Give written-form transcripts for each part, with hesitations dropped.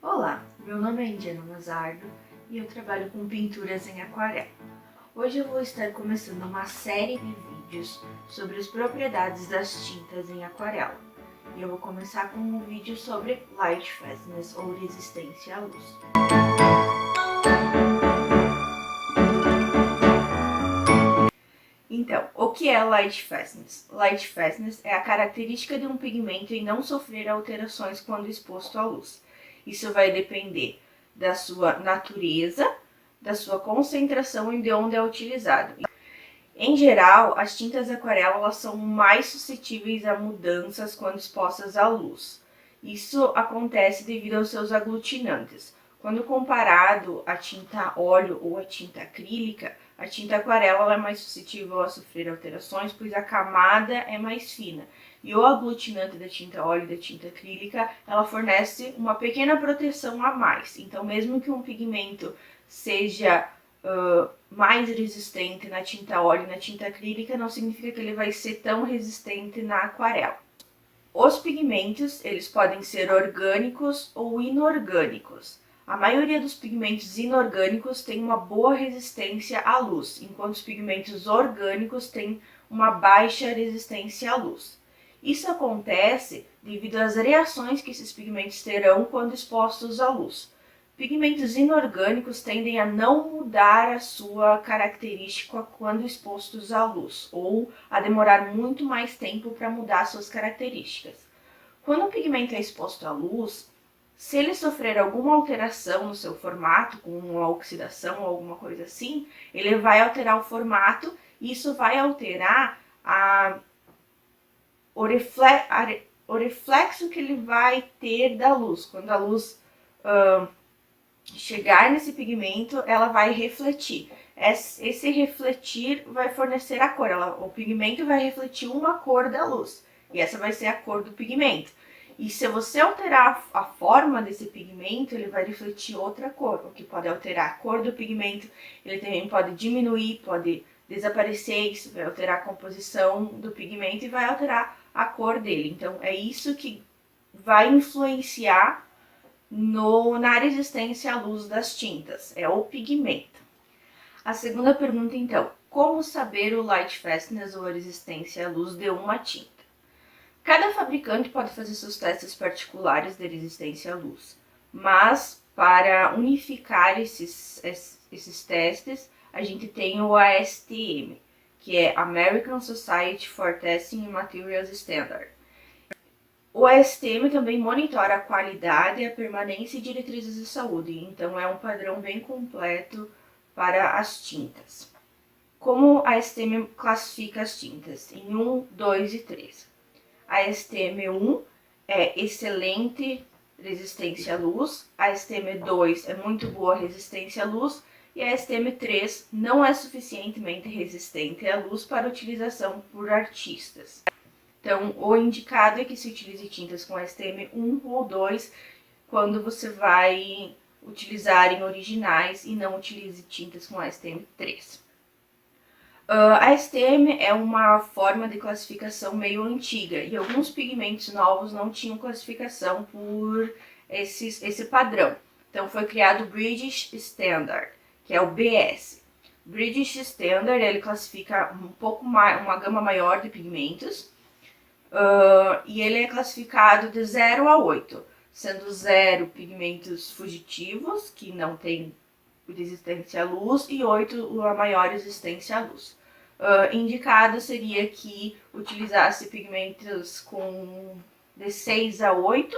Olá, meu nome é Indiana Mazardo e eu trabalho com pinturas em aquarela. Hoje eu vou estar começando uma série de vídeos sobre as propriedades das tintas em aquarela. E eu vou começar com um vídeo sobre light fastness ou resistência à luz. Então, o que é light fastness? Light fastness é a característica de um pigmento em não sofrer alterações quando exposto à luz. Isso vai depender da sua natureza, da sua concentração e de onde é utilizado. Em geral, as tintas aquarela elas são mais suscetíveis a mudanças quando expostas à luz. Isso acontece devido aos seus aglutinantes. Quando comparado à tinta óleo ou à tinta acrílica, a tinta aquarela é mais suscetível a sofrer alterações, pois a camada é mais fina. E o aglutinante da tinta óleo e da tinta acrílica, ela fornece uma pequena proteção a mais. Então, mesmo que um pigmento seja mais resistente na tinta óleo e na tinta acrílica, não significa que ele vai ser tão resistente na aquarela. Os pigmentos, eles podem ser orgânicos ou inorgânicos. A maioria dos pigmentos inorgânicos tem uma boa resistência à luz, enquanto os pigmentos orgânicos têm uma baixa resistência à luz. Isso acontece devido às reações que esses pigmentos terão quando expostos à luz. Pigmentos inorgânicos tendem a não mudar a sua característica quando expostos à luz, ou a demorar muito mais tempo para mudar suas características. Quando o pigmento é exposto à luz, se ele sofrer alguma alteração no seu formato, com uma oxidação ou alguma coisa assim, ele vai alterar o formato e isso vai alterar o reflexo que ele vai ter da luz. Quando a luz chegar nesse pigmento, ela vai refletir. Esse refletir vai fornecer a cor. O pigmento vai refletir uma cor da luz. E essa vai ser a cor do pigmento. E se você alterar a forma desse pigmento, ele vai refletir outra cor. O que pode alterar a cor do pigmento, ele também pode diminuir, pode desaparecer. Isso vai alterar a composição do pigmento e vai alterar a cor dele. Então, é isso que vai influenciar na resistência à luz das tintas, é o pigmento. A segunda pergunta, então, como saber o light fastness ou a resistência à luz de uma tinta? Cada fabricante pode fazer seus testes particulares de resistência à luz, mas para unificar esses testes, a gente tem o ASTM, que é American Society for Testing Materials Standard. O ASTM também monitora a qualidade, a permanência e diretrizes de saúde, então é um padrão bem completo para as tintas. Como a ASTM classifica as tintas? Em 1, 2 e 3. A ASTM 1 é excelente resistência à luz, a ASTM 2 é muito boa resistência à luz e a ASTM 3 não é suficientemente resistente à luz para utilização por artistas. Então, o indicado é que se utilize tintas com ASTM 1 ou 2 quando você vai utilizar em originais e não utilize tintas com ASTM 3. A ASTM é uma forma de classificação meio antiga e alguns pigmentos novos não tinham classificação por esse padrão. Então, foi criado o British Standard, que é o BS. British Standard, ele classifica uma gama maior de pigmentos. E ele é classificado de 0 a 8, sendo 0 pigmentos fugitivos, que não tem resistência à luz, e 8 a maior resistência à luz. Indicado seria que utilizasse pigmentos de 6 a 8,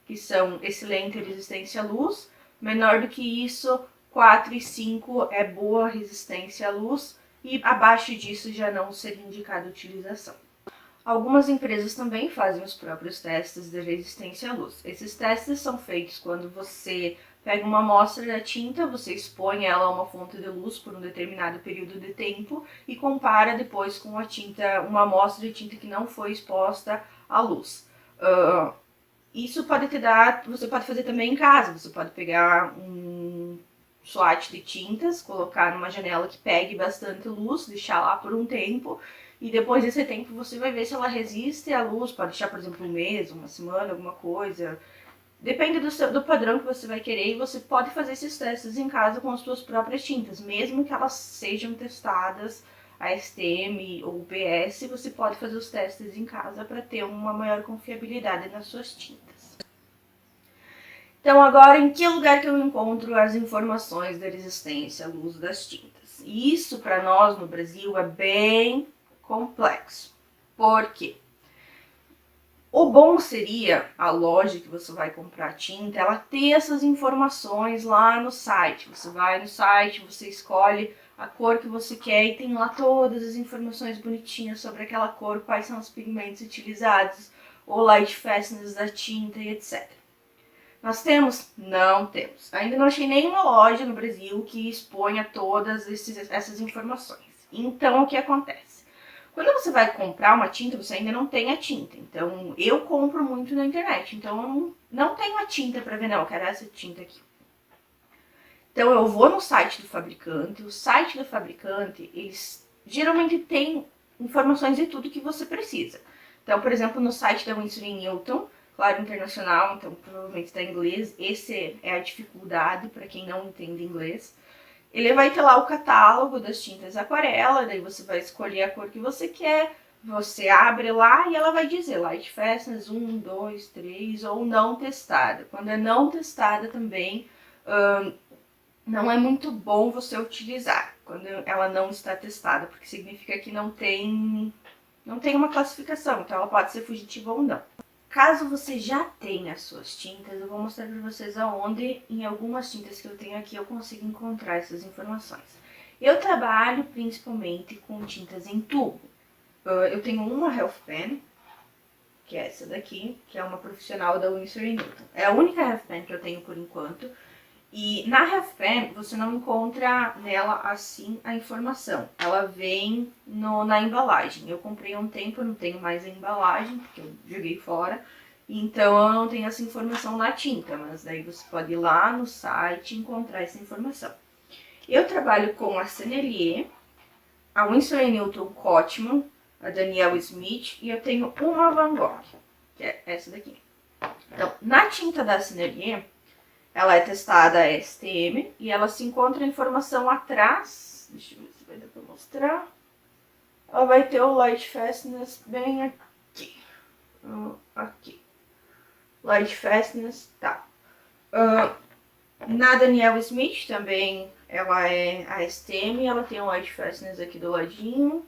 que são excelente resistência à luz. Menor do que isso, 4 e 5 é boa resistência à luz, e abaixo disso já não seria indicado a utilização. Algumas empresas também fazem os próprios testes de resistência à luz. Esses testes são feitos quando você pega uma amostra da tinta, você expõe ela a uma fonte de luz por um determinado período de tempo e compara depois com uma amostra de tinta que não foi exposta à luz. Isso você pode fazer também em casa. Você pode pegar um swatch de tintas, colocar numa janela que pegue bastante luz, deixar lá por um tempo. E depois desse tempo você vai ver se ela resiste à luz, pode deixar, por exemplo, um mês, uma semana, alguma coisa. Depende do padrão que você vai querer e você pode fazer esses testes em casa com as suas próprias tintas, mesmo que elas sejam testadas a STM ou PS, você pode fazer os testes em casa para ter uma maior confiabilidade nas suas tintas. Então agora, em que lugar que eu encontro as informações da resistência à luz das tintas? Isso para nós no Brasil é bem complexo. Por quê? O bom seria a loja que você vai comprar tinta, ela ter essas informações lá no site. Você vai no site, você escolhe a cor que você quer e tem lá todas as informações bonitinhas sobre aquela cor, quais são os pigmentos utilizados, o light fastness da tinta e etc. Nós temos? Não temos. Ainda não achei nenhuma loja no Brasil que exponha todas essas informações. Então, o que acontece? Quando você vai comprar uma tinta, você ainda não tem a tinta. Então, eu compro muito na internet. Então, eu não tenho a tinta para ver, não, eu quero essa tinta aqui. Então, eu vou no site do fabricante. O site do fabricante, eles geralmente têm informações de tudo que você precisa. Então, por exemplo, no site da Winsor & Newton, claro, internacional, então provavelmente está em inglês. Essa é a dificuldade para quem não entende inglês. Ele vai ter lá o catálogo das tintas aquarela, daí você vai escolher a cor que você quer, você abre lá e ela vai dizer Light Fastness 1, 2, 3 ou não testada. Quando é não testada também, não é muito bom você utilizar quando ela não está testada, porque significa que não tem uma classificação, então ela pode ser fugitiva ou não. Caso você já tenha as suas tintas, eu vou mostrar para vocês aonde, em algumas tintas que eu tenho aqui, eu consigo encontrar essas informações. Eu trabalho principalmente com tintas em tubo. Eu tenho uma Health Pen, que é essa daqui, que é uma profissional da Winsor & Newton. É a única Health Pen que eu tenho por enquanto. E na Health Pen, você não encontra nela assim a informação. Ela vem na embalagem. Eu comprei há um tempo, eu não tenho mais a embalagem, porque eu joguei fora. Então eu não tenho essa informação na tinta, mas daí você pode ir lá no site e encontrar essa informação. Eu trabalho com a Sennelier, a Winsor & Newton Cotman, a Daniel Smith e eu tenho uma Van Gogh, que é essa daqui. Então, na tinta da Sennelier, ela é testada a STM e ela se encontra a informação atrás. Deixa eu ver se vai dar pra mostrar. Ela vai ter o Light Fastness bem aqui. Aqui. Light Fastness, tá. Na Daniel Smith também ela é a STM, ela tem o Light Fastness aqui do ladinho.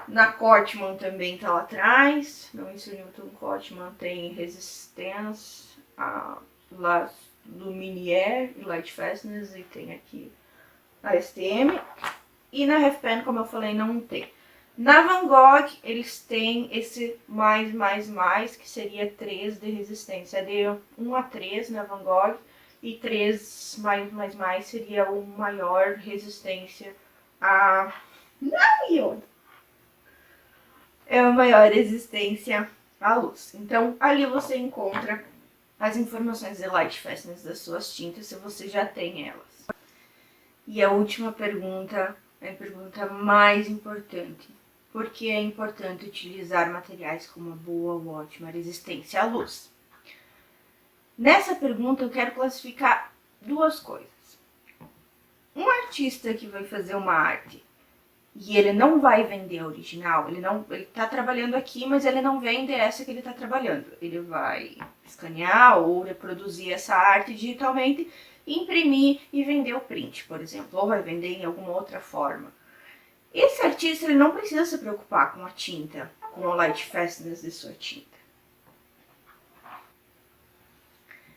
Na Cotman também tá lá atrás. No Winsor & Newton Cotman tem resistência lá Luminaire e Light Fastness e tem aqui a STM. E na Health Pen, como eu falei, não tem. Na Van Gogh, eles têm esse mais, que seria 3 de resistência. É de 1 a 3 na Van Gogh e 3 mais seria o maior resistência a... Não, Yoda! É a maior resistência à luz. Então, ali você encontra as informações de Light Fastness das suas tintas, se você já tem elas. E a última pergunta é a pergunta mais importante. Por que é importante utilizar materiais com uma boa ou ótima resistência à luz? Nessa pergunta eu quero classificar duas coisas. Um artista que vai fazer uma arte e ele não vai vender a original, ele tá trabalhando aqui, mas ele não vende essa que ele tá trabalhando. Ele vai escanear ou reproduzir essa arte digitalmente, imprimir e vender o print, por exemplo, ou vai vender em alguma outra forma. Esse artista ele não precisa se preocupar com a tinta, com o light fastness de sua tinta.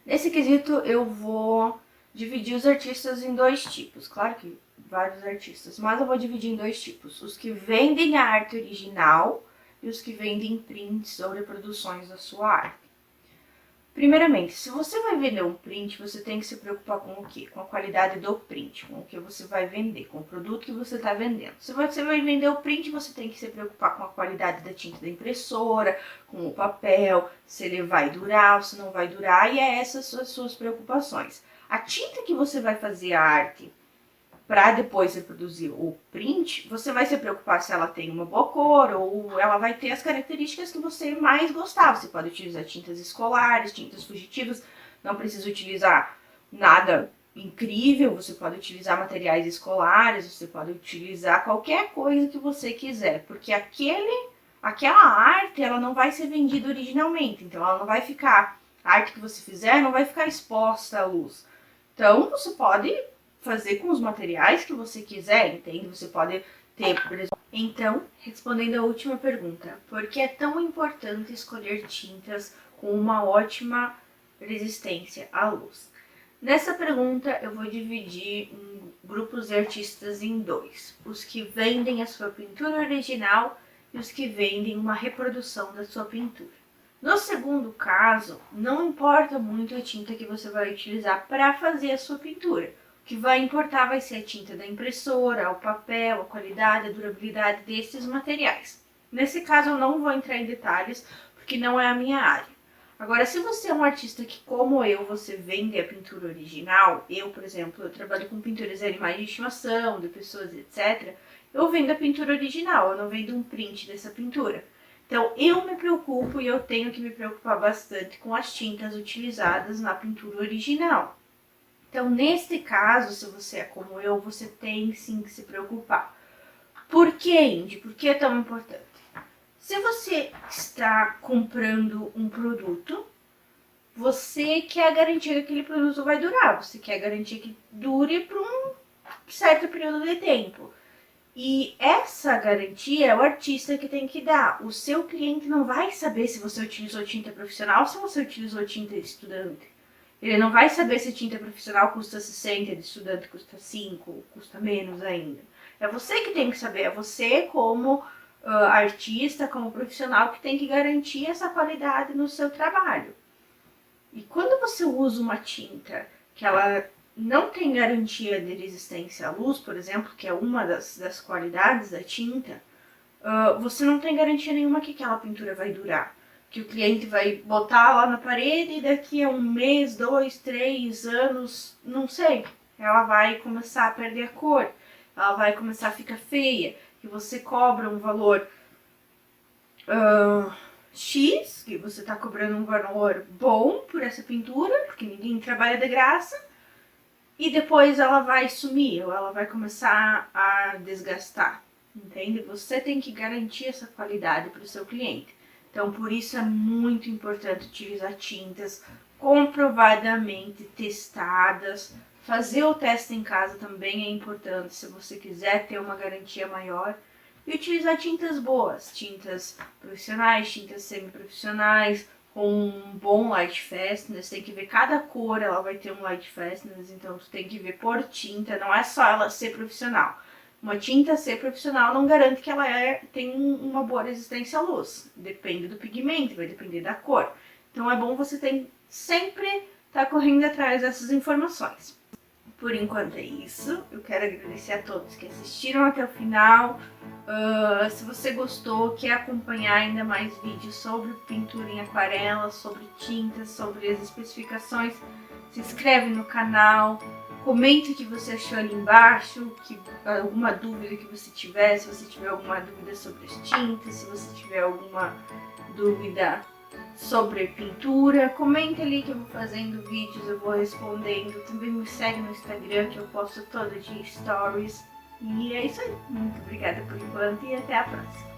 Nesse quesito eu vou dividir os artistas em dois tipos, claro que vários artistas, mas eu vou dividir em dois tipos, os que vendem a arte original e os que vendem prints ou reproduções da sua arte. Primeiramente, se você vai vender um print, você tem que se preocupar com o quê? Com a qualidade do print, com o que você vai vender, com o produto que você está vendendo. Se você vai vender o print, você tem que se preocupar com a qualidade da tinta da impressora, com o papel, se ele vai durar ou se não vai durar, e é essas as suas preocupações. A tinta que você vai fazer a arte para depois reproduzir o print, você vai se preocupar se ela tem uma boa cor ou ela vai ter as características que você mais gostar. Você pode utilizar tintas escolares, tintas fugitivas, não precisa utilizar nada incrível, você pode utilizar materiais escolares, você pode utilizar qualquer coisa que você quiser, porque aquela arte, ela não vai ser vendida originalmente, então ela não vai ficar, a arte que você fizer não vai ficar exposta à luz. Então você pode fazer com os materiais que você quiser, entende? Você pode ter, por exemplo. Então, respondendo a última pergunta, por que é tão importante escolher tintas com uma ótima resistência à luz? Nessa pergunta, eu vou dividir grupos de artistas em dois. Os que vendem a sua pintura original e os que vendem uma reprodução da sua pintura. No segundo caso, não importa muito a tinta que você vai utilizar para fazer a sua pintura. O que vai importar vai ser a tinta da impressora, o papel, a qualidade, a durabilidade desses materiais. Nesse caso, eu não vou entrar em detalhes, porque não é a minha área. Agora, se você é um artista que, como eu, você vende a pintura original, eu, por exemplo, eu trabalho com pinturas de animais de estimação, de pessoas, etc., eu vendo a pintura original, eu não vendo um print dessa pintura. Então, eu me preocupo e eu tenho que me preocupar bastante com as tintas utilizadas na pintura original. Então, neste caso, se você é como eu, você tem sim que se preocupar. Por que, Indy? Por que é tão importante? Se você está comprando um produto, você quer garantir que aquele produto vai durar, você quer garantir que dure por um certo período de tempo. E essa garantia é o artista que tem que dar. O seu cliente não vai saber se você utilizou tinta profissional ou se você utilizou tinta de estudante. Ele não vai saber se tinta profissional custa 60, de estudante custa 5, custa menos ainda. É você que tem que saber, é você como artista, como profissional, que tem que garantir essa qualidade no seu trabalho. E quando você usa uma tinta que ela não tem garantia de resistência à luz, por exemplo, que é uma das qualidades da tinta, você não tem garantia nenhuma que aquela pintura vai durar. Que o cliente vai botar lá na parede e daqui a 1 mês, 2, 3 anos, não sei, ela vai começar a perder a cor, ela vai começar a ficar feia, que você cobra um valor X, que você está cobrando um valor bom por essa pintura, porque ninguém trabalha de graça, e depois ela vai sumir, ou ela vai começar a desgastar, entende? Você tem que garantir essa qualidade para o seu cliente. Então, por isso é muito importante utilizar tintas comprovadamente testadas. Fazer o teste em casa também é importante, se você quiser ter uma garantia maior. E utilizar tintas boas, tintas profissionais, tintas semi-profissionais, com um bom light fastness. Tem que ver cada cor, ela vai ter um light fastness, então você tem que ver por tinta, não é só ela ser profissional. Uma tinta ser profissional não garante que ela tem uma boa resistência à luz. Depende do pigmento, vai depender da cor. Então é bom você sempre estar correndo atrás dessas informações. Por enquanto é isso. Eu quero agradecer a todos que assistiram até o final. Se você gostou, quer acompanhar ainda mais vídeos sobre pintura em aquarela, sobre tintas, sobre as especificações, se inscreve no canal. Comente o que você achou ali embaixo, alguma dúvida que você tiver, se você tiver alguma dúvida sobre as tintas, se você tiver alguma dúvida sobre pintura, comenta ali que eu vou fazendo vídeos, eu vou respondendo. Também me segue no Instagram, que eu posto todo dia stories. E é isso aí. Muito obrigada por enquanto e até a próxima.